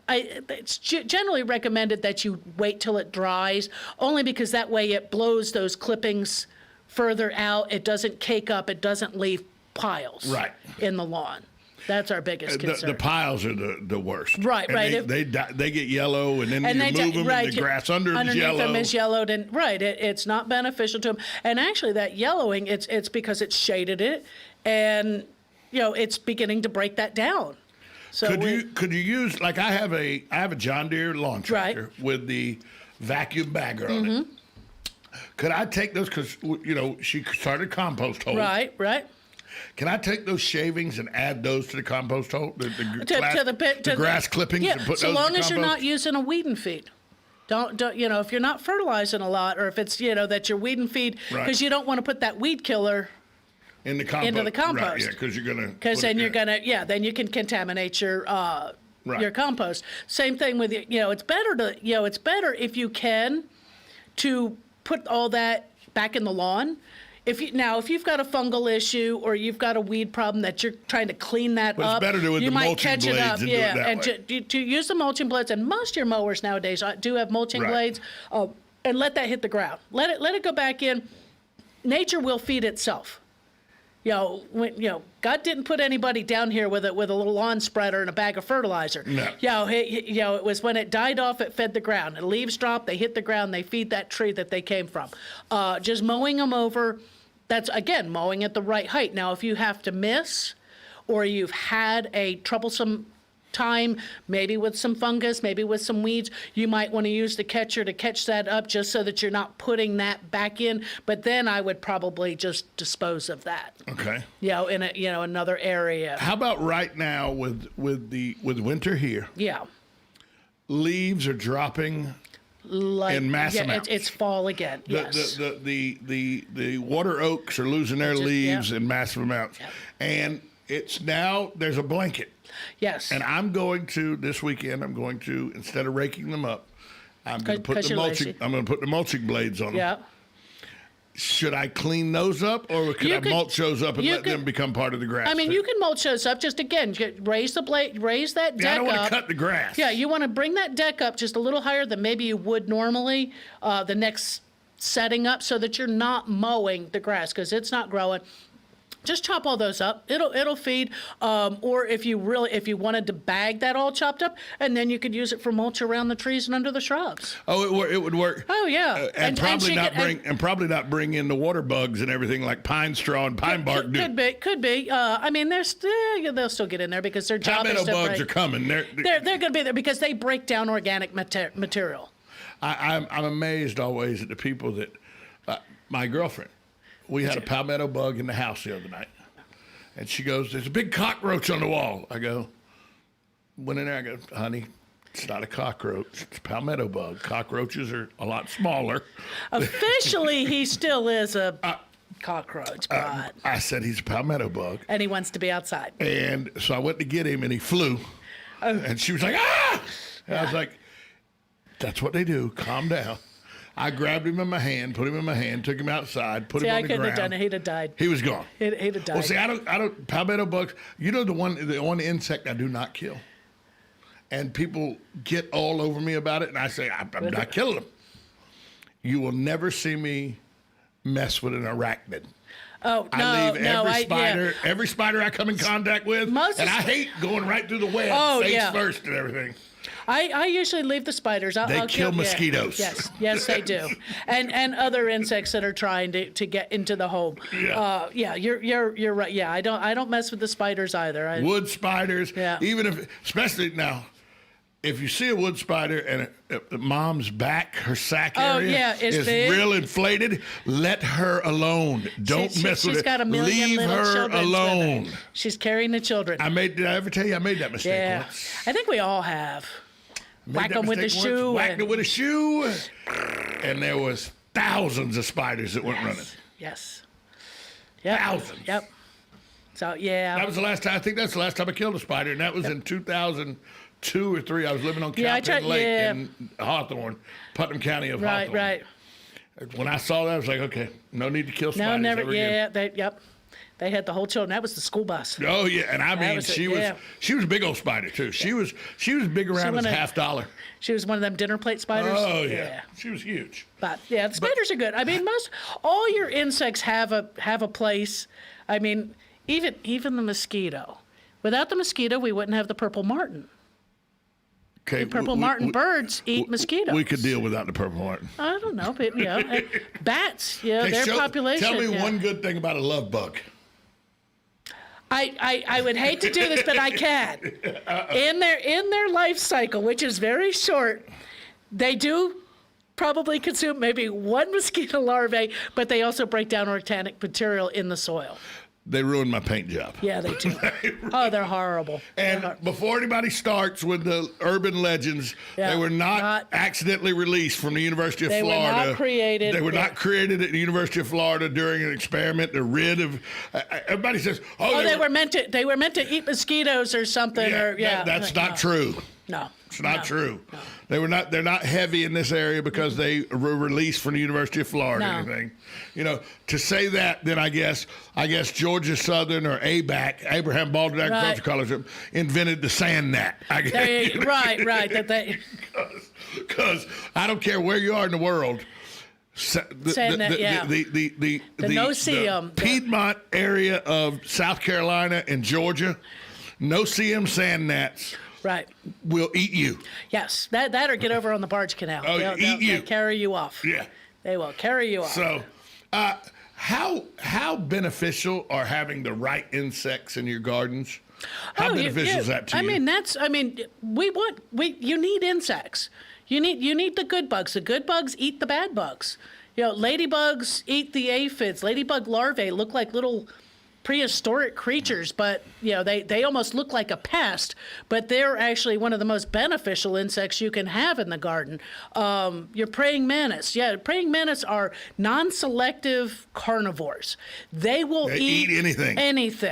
It's generally recommended that you wait till it dries, only because that way it blows those clippings further out. It doesn't cake up. It doesn't leave piles in the lawn. That's our biggest concern. The piles are the worst. Right. They get yellow, and then you move them, and the grass underneath them is yellowed, and it's not beneficial to them. And actually, that yellowing, it's because it's shaded it, and it's beginning to break that down. So could you use, like, I have a John Deere lawn tractor with the vacuum bagger on it. Could I take those, because she started compost hole. Right. Can I take those shavings and add those to the compost hole? The grass clippings? Yeah, and put so those long in as the you're not compost? using a weed and feed. Don't if you're not fertilizing a lot, or if it's that your weed and feed, because you don't want to put that weed killer into the compost. Right, yeah, because then you can contaminate your compost. Same thing with it's better if you can to put all that back in the lawn. If you've got a fungal issue or you've got a weed problem that you're trying to clean that But up, it's better to do with you the might mulching catch it blades up. and do it that and way. to use the mulching blades, and most of your mowers nowadays do have mulching Right. blades, and let that hit the ground. Let it go back in. Nature will feed itself. God didn't put anybody down here with a little lawn spreader and a bag of fertilizer. No. It was when it died off, it fed the ground. And leaves drop, they hit the ground, they feed that tree that they came from. Just mowing them over, that's, again, mowing at the right height. Now, if you have to miss, or you've had a troublesome time, maybe with some fungus, maybe with some weeds, you might want to use the catcher to catch that up just so that you're not putting that back in. But then I would probably just dispose of that. Okay. In another area. How about right now with winter here? Yeah. Leaves are dropping in mass amounts. It's fall again. Yes. The water oaks are losing their leaves in massive amounts, and it's now there's a blanket. Yes. And I'm going to this weekend. I'm going to, instead of raking them up, I'm going to put the mulching. I'm going to put the mulching blades on them. Yeah. Should I clean those up, or could I mulch those up and let them become part of the grass? I mean, you can mulch those up. Just again, raise the blade, raise that deck up. I don't want to cut the grass. Yeah, you want to bring that deck up just a little higher than maybe you would normally. The next setting up, so that you're not mowing the grass because it's not growing. Just chop all those up. It'll feed. Or if you wanted to bag that all chopped up, and then you could use it for mulch around the trees and under the shrubs. Oh, it would work. Oh yeah, and probably not bring in the water bugs and everything like pine straw and pine bark do. Could be. I mean, they'll still get in there because their job is to palmetto bugs are coming. They're going to be there because they break down organic material. I'm amazed always at the people that my girlfriend. We had a palmetto bug in the house the other night. And she goes, there's a big cockroach on the wall. I went in there, I go, honey, it's not a cockroach. It's a palmetto bug. Cockroaches are a lot smaller. Officially, he still is a cockroach, but... I said he's a palmetto bug. And he wants to be outside. And so I went to get him, and he flew. Oh. And she was like, ah! And I was like, that's what they do. Calm down. I grabbed him in my hand, put him in my hand, took him outside, put him on the ground. I couldn't have done it. He'd have died. He was gone. He'd have died. Well, see, I don't. Palmetto bugs. You know the one insect I do not kill, and people get all over me about it, and I say I'm not killing them. You will never see me mess with an arachnid. Oh, no, I leave no, every spider I come in contact with, and I hate going right through the web, face first and everything. I usually leave the spiders. They kill mosquitoes. Yes, they do, and other insects that are trying to get into the home. Yeah, you're right. Yeah, I don't mess with the spiders either. Wood spiders. Yeah. Especially now, if you see a wood spider and mom's back, her sac area is big. Real inflated, let her alone. Don't mess with it. She's got a million Leave little her children alone. with her. She's carrying the children. Did I ever tell you I made that mistake once? I think we all have. Whack them with a shoe. Whacked it with a shoe, and there was thousands of spiders that went running. Yes. Yep. Thousands. Yep. So yeah. That was the last time. I think that's the last time I killed a spider, and that was in 2002 or 3. I was living on Cowpen Lake in Hawthorne, Putnam County of Hawthorne. Right. When I saw that, I was like, okay, no need to kill spiders. No, never. Ever again. Yep. They had the whole children. That was the school bus. Oh yeah, and I mean, she was a big old spider too. She was big around as $50. She was one of them dinner plate spiders. Oh yeah. She was huge. But yeah, the spiders are good. I mean, all your insects have a place. I mean, even the mosquito. Without the mosquito, we wouldn't have the purple martin. Okay, the purple martin birds eat mosquitoes. We could deal without the purple martin. I don't know, but bats. Their population. Tell me one good thing about a love bug. I would hate to do this, but I can. In their life cycle, which is very short, they do probably consume maybe one mosquito larvae, but they also break down organic material in the soil. They ruined my paint job. Yeah, they do. They're horrible. And before anybody starts with the urban legends, they were not accidentally released from the University of Florida. They were not created. They were not created at the University of Florida during an experiment. They're rid of. Everybody says, they were meant to eat mosquitoes or something. That's not true. No. It's not true. No. They're not heavy in this area because they were released from the University of Florida or anything. To say that, then I guess Georgia Southern or ABAC, Abraham Baldwin Agricultural College, invented the sand gnat. Right. Because I don't care where you are in the world. The no-see-em. Piedmont area of South Carolina and Georgia, no-see-em sand gnats will eat you. Yes, that or get over on the barge canal. They'll carry you off. Yeah. They will carry you off. So, how beneficial are having the right insects in your gardens? How beneficial is that to you? You need insects. You need the good bugs. The good bugs eat the bad bugs. Ladybugs eat the aphids. Ladybug larvae look like little prehistoric creatures, but they almost look like a pest, but they're actually one of the most beneficial insects you can have in the garden. Your praying mantis. Praying mantis are non-selective carnivores. They will eat anything.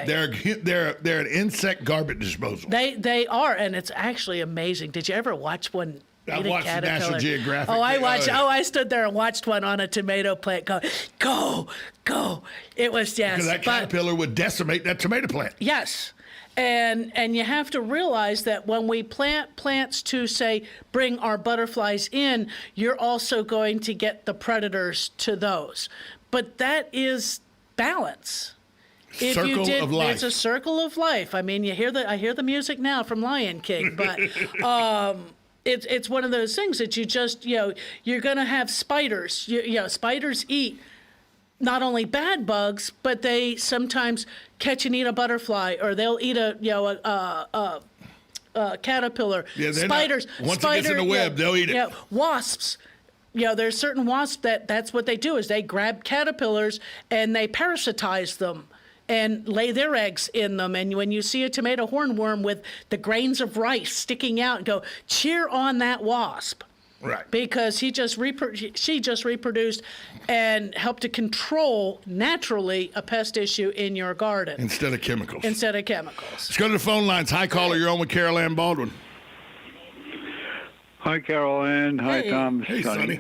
They're an insect garbage disposal. They are, and it's actually amazing. Did you ever watch one? I watched National Geographic. I stood there and watched one on a tomato plant go. It was because that caterpillar would decimate that tomato plant. Yes. And you have to realize that when we plant plants to, say, bring our butterflies in, you're also going to get the predators to those. But that is balance. Circle of life. It's a circle of life. I mean, I hear the music now from Lion King, but it's one of those things that you just, you're going to have spiders. Spiders eat not only bad bugs, but they sometimes catch and eat a butterfly, or they'll eat a caterpillar. Yeah, Spiders. Once it gets in the web, they'll eat it. Wasps. There's certain wasps that's what they do is they grab caterpillars and they parasitize them and lay their eggs in them. And when you see a tomato hornworm with the grains of rice sticking out, go cheer on that wasp. Right. Because she just reproduced and helped to control naturally a pest issue in your garden. Instead of chemicals. Let's go to the phone lines. Hi, caller. You're on with Carol Ann Baldwin. Hi, Carol Ann. Hi, Tom. Hey, Sonny.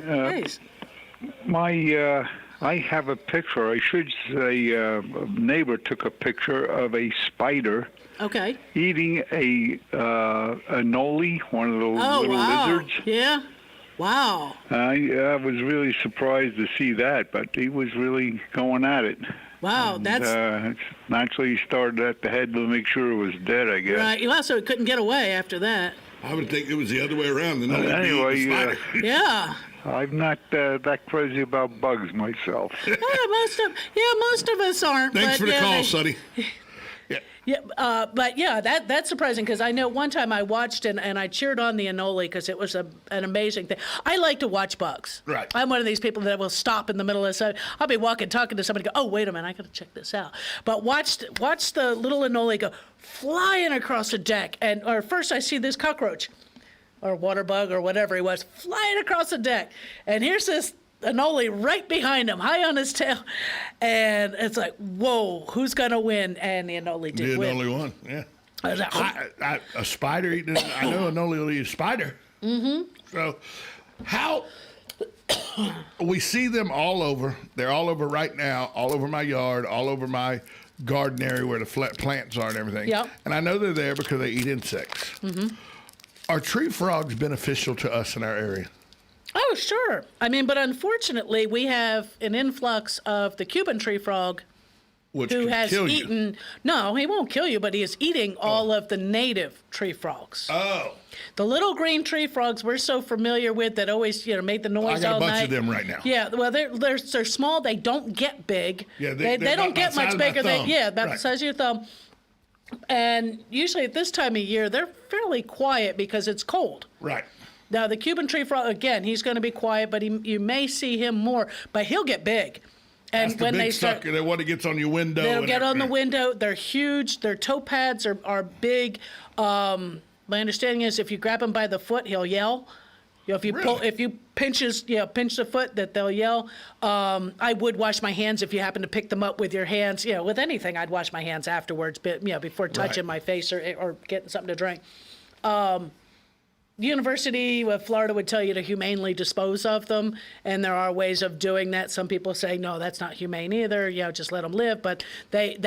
I have a picture. I should say a neighbor took a picture of a spider eating a anole, one of those little lizards. Yeah. Wow. I was really surprised to see that, but he was really going at it. Wow, naturally he started at the head to make sure it was dead, I guess. Right. Well, so it couldn't get away after that. I would think it was the other way around. Anyway, yeah. I'm not that crazy about bugs myself. Most of us aren't. Thanks for the call, Sonny. That's surprising because I know one time I watched and I cheered on the anole because it was an amazing thing. I like to watch bugs. Right. I'm one of these people that will stop in the middle of something. I'll be talking to somebody, go, oh, wait a minute, I got to check this out. But watch the little anole go flying across the deck. Or first I see this cockroach or water bug or whatever he was flying across the deck. And here's this anole right behind him, high on his tail. And it's like, whoa, who's going to win? And the anole did win. The anole won, yeah. A spider eating, I know anole will eat a spider. Mm-hmm. So how, we see them all over. They're all over right now, all over my yard, all over my garden area where the flat plants are and everything. Yep. And I know they're there because they eat insects. Mm-hmm. Are tree frogs beneficial to us in our area? Oh, sure. I mean, but unfortunately, we have an influx of the Cuban tree frog who has eaten. No, he won't kill you, but he is eating all of the native tree frogs. Oh. The little green tree frogs we're so familiar with that always, made the noise all night. I got a bunch of them right now. Yeah, well, they're small. They don't get big. Yeah, they don't get much bigger. About the size of your thumb. And usually at this time of year, they're fairly quiet because it's cold. Right. Now, the Cuban tree frog, again, he's going to be quiet, but you may see him more, but he'll get big. And that's when they start, when it gets on your window. They'll get on the window. They're huge. Their toe pads are big. My understanding is if you grab him by the foot, he'll yell. If you pinch the foot, that they'll yell. I would wash my hands if you happen to pick them up with your hands. With anything, I'd wash my hands afterwards, but before touching my face or getting something to drink. University of Florida would tell you to humanely dispose of them, and there are ways of doing that. Some people say, no, that's not humane either. Just let them live. But they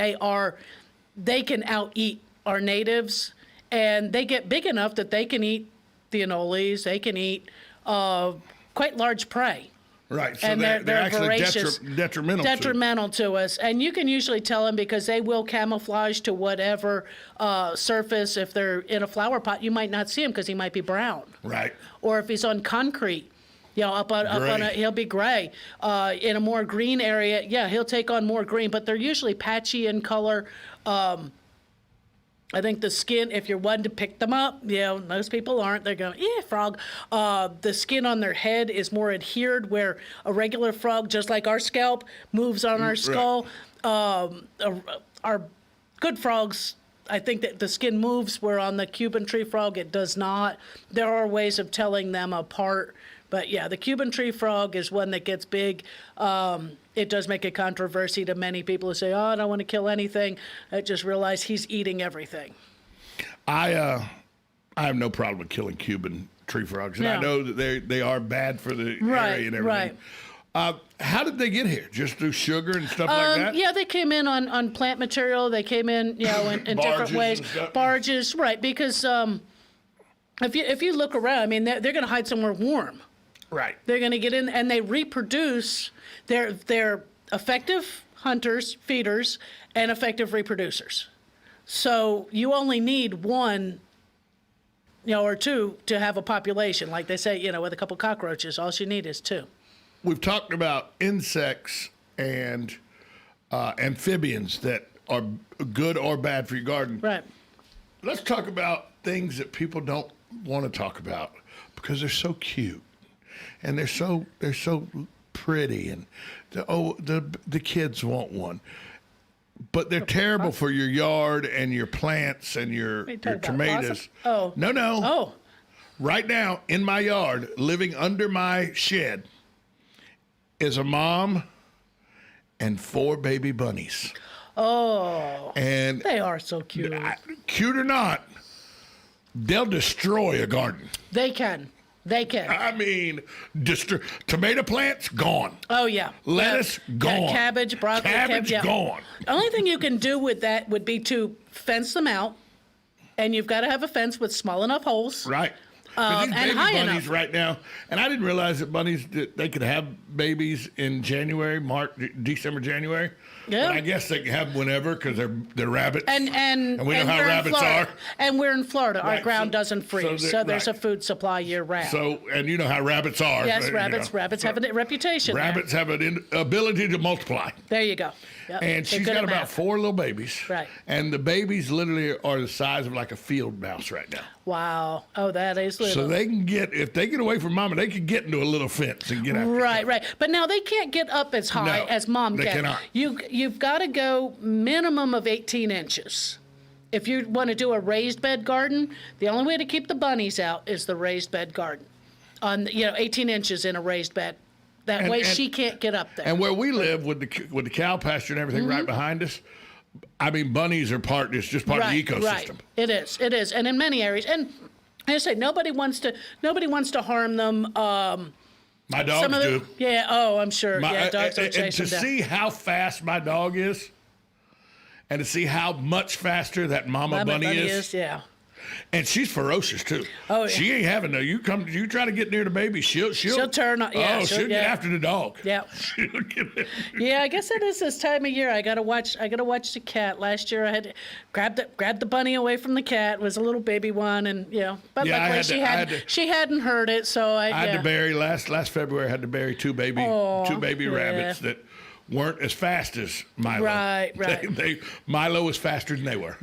can out-eat our natives, and they get big enough that they can eat the anoles. They can eat quite large prey. Right, so and they're actually voracious, detrimental to us. And you can usually tell them because they will camouflage to whatever surface. If they're in a flower pot, you might not see him because he might be brown. Right. Or if he's on concrete, up on he'll be gray. In a more green area, he'll take on more green, but they're usually patchy in color. I think the skin, if you're one to pick them up, most people aren't. They're going, frog. The skin on their head is more adhered, where a regular frog, just like our scalp, moves on our skull. Our good frogs, I think that the skin moves, where on the Cuban tree frog, it does not. There are ways of telling them apart. But the Cuban tree frog is one that gets big. It does make a controversy to many people who say, I don't want to kill anything. I just realize he's eating everything. I have no problem with killing Cuban tree frogs. And I know that they are bad for the area and everything. Right. How did they get here? Just through sugar and stuff like that? Yeah, they came in on plant material. They came in, in different ways. Barges, right? Because if you look around, I mean, they're going to hide somewhere warm. Right. They're going to get in, and they reproduce. They're effective hunters, feeders, and effective reproducers. So you only need one, or two to have a population. Like they say, with a couple cockroaches, all you need is two. We've talked about insects and amphibians that are good or bad for your garden. Right. Let's talk about things that people don't want to talk about because they're so cute. And they're so pretty, and the kids want one, but they're terrible for your yard and your plants and your tomatoes. Oh no! Oh, right now in my yard, living under my shed, is a mom and 4 baby bunnies. Oh, and they are so cute. Cute or not, they'll destroy a garden. They can. I mean, tomato plants, gone. Oh, yeah. Lettuce, gone. Cabbage, broccoli. Cabbage, gone. The only thing you can do with that would be to fence them out. And you've got to have a fence with small enough holes. Right. And high bunnies enough. Right now, and I didn't realize that bunnies, they could have babies in January, December, January. Yeah. But I guess they can have them whenever because they're rabbits. And we know how rabbits are. And we're in Florida. Right. Our ground doesn't freeze. So there's a food supply year round. So, and you know how rabbits are. Yes, rabbits have a reputation. Rabbits have an ability to multiply. There you go. Yep. And she's got about 4 little babies. Right. And the babies literally are the size of like a field mouse right now. Wow. Oh, that is little. So they can if they get away from mama, they can get into a little fence and get out. Right. But now they can't get up as high as mom can. They cannot. You've got to go minimum of 18 inches. If you want to do a raised bed garden, the only way to keep the bunnies out is the raised bed garden. 18 inches in a raised bed. That way she can't get up there. And where we live with the cow pasture and everything right behind us, I mean, bunnies are just part of the ecosystem. Right. It is. And in many areas. And I say nobody wants to harm them. My dogs do. Yeah, I'm sure. Dogs are chasing and to down. see how fast my dog is, and to see how much faster that mama bunny is. Yeah. And she's ferocious too. Oh, yeah. She ain't having you try to get near the baby, she'll turn on. Yeah, she'll get after the dog. Yeah. Yeah, I guess it is this time of year. I gotta watch the cat. Last year I had to grab the bunny away from the cat. It was a little baby one, and but luckily she hadn't heard it, so I had to bury last February. I had to bury two baby rabbits that weren't as fast as Milo. Right. Milo was faster than they were.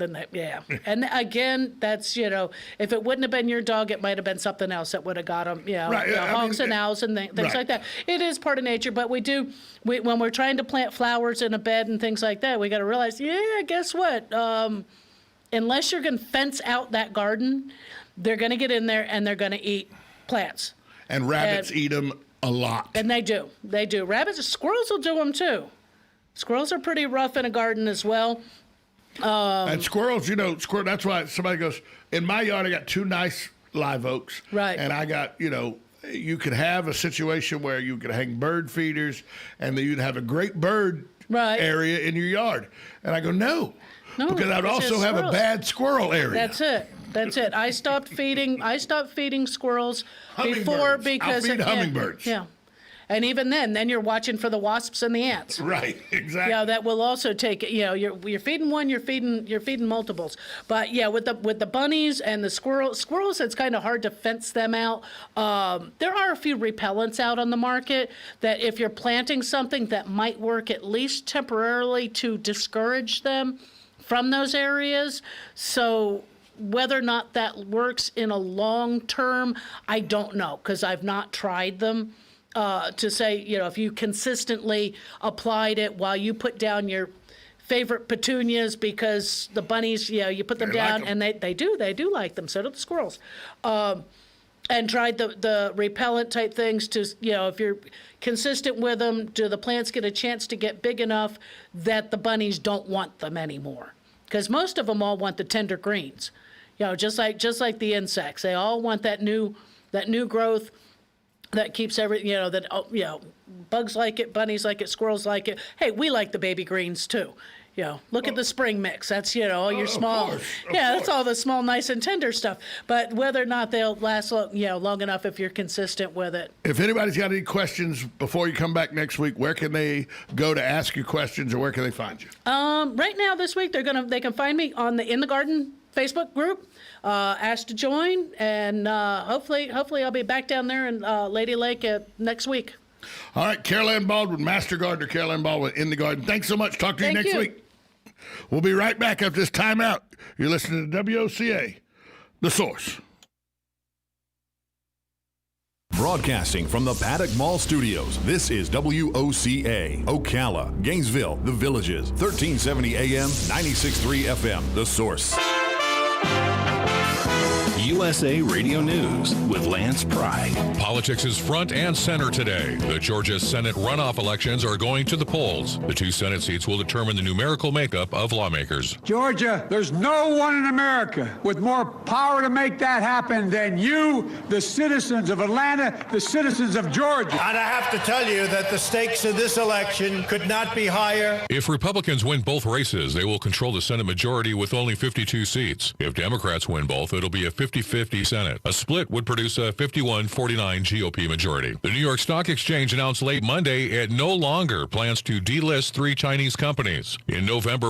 And again, that's, if it wouldn't have been your dog, it might have been something else that would have got them, hogs and owls and things like that. It is part of nature, but when we're trying to plant flowers in a bed and things like that, we got to realize, guess what? Unless you're going to fence out that garden, they're going to get in there and they're going to eat plants. And rabbits eat them a lot. And they do. Squirrels will do them too. Squirrels are pretty rough in a garden as well. And squirrels, that's why somebody goes, in my yard I got 2 nice live oaks. Right. And I got, you could have a situation where you could hang bird feeders and then you'd have a great bird area in your yard. And I go, no because I'd also have a bad squirrel area. That's it. I stopped feeding squirrels before because I'll feed hummingbirds. Yeah. And even then you're watching for the wasps and the ants. Right, exactly. Yeah, that will also take. You're feeding one, you're feeding multiples. But yeah, with the bunnies and the squirrels, it's kind of hard to fence them out. There are a few repellents out on the market that if you're planting something that might work at least temporarily to discourage them from those areas. So whether or not that works in a long term, I don't know because I've not tried them. To say, if you consistently applied it while you put down your favorite petunias because the bunnies, you put them down and they do like them. So do the squirrels. And tried the repellent type things to, if you're consistent with them, do the plants get a chance to get big enough that the bunnies don't want them anymore? Because most of them all want the tender greens, just like the insects. They all want that new growth. That keeps bugs like it, bunnies like it, squirrels like it. Hey, we like the baby greens too. Look at the spring mix. That's, all your small. That's all the small, nice and tender stuff. But whether or not they'll last, long enough if you're consistent with it. If anybody's got any questions before you come back next week, where can they go to ask you questions or where can they find you? Right now this week they can find me on the In the Garden Facebook group. Asked to join, and hopefully I'll be back down there in Lady Lake next week. All right, Carol Ann Baldwin, Master Gardener Carol Ann Baldwin, In the Garden. Thanks so much. Talk to you next week. We'll be right back after this timeout. You're listening to WOCA, The Source. Broadcasting from the Paddock Mall Studios, this is WOCA, Ocala, Gainesville, The Villages, 1370 AM, 96.3 FM, The Source. USA Radio News with Lance Pride. Politics is front and center today. The Georgia Senate runoff elections are going to the polls. The 2 Senate seats will determine the numerical makeup of lawmakers. Georgia, there's no one in America with more power to make that happen than you, the citizens of Atlanta, the citizens of Georgia. And I have to tell you that the stakes of this election could not be higher. If Republicans win both races, they will control the Senate majority with only 52 seats. If Democrats win both, it'll be a 50-50 Senate. A split would produce a 51-49 GOP majority. The New York Stock Exchange announced late Monday it no longer plans to delist 3 Chinese companies. In November,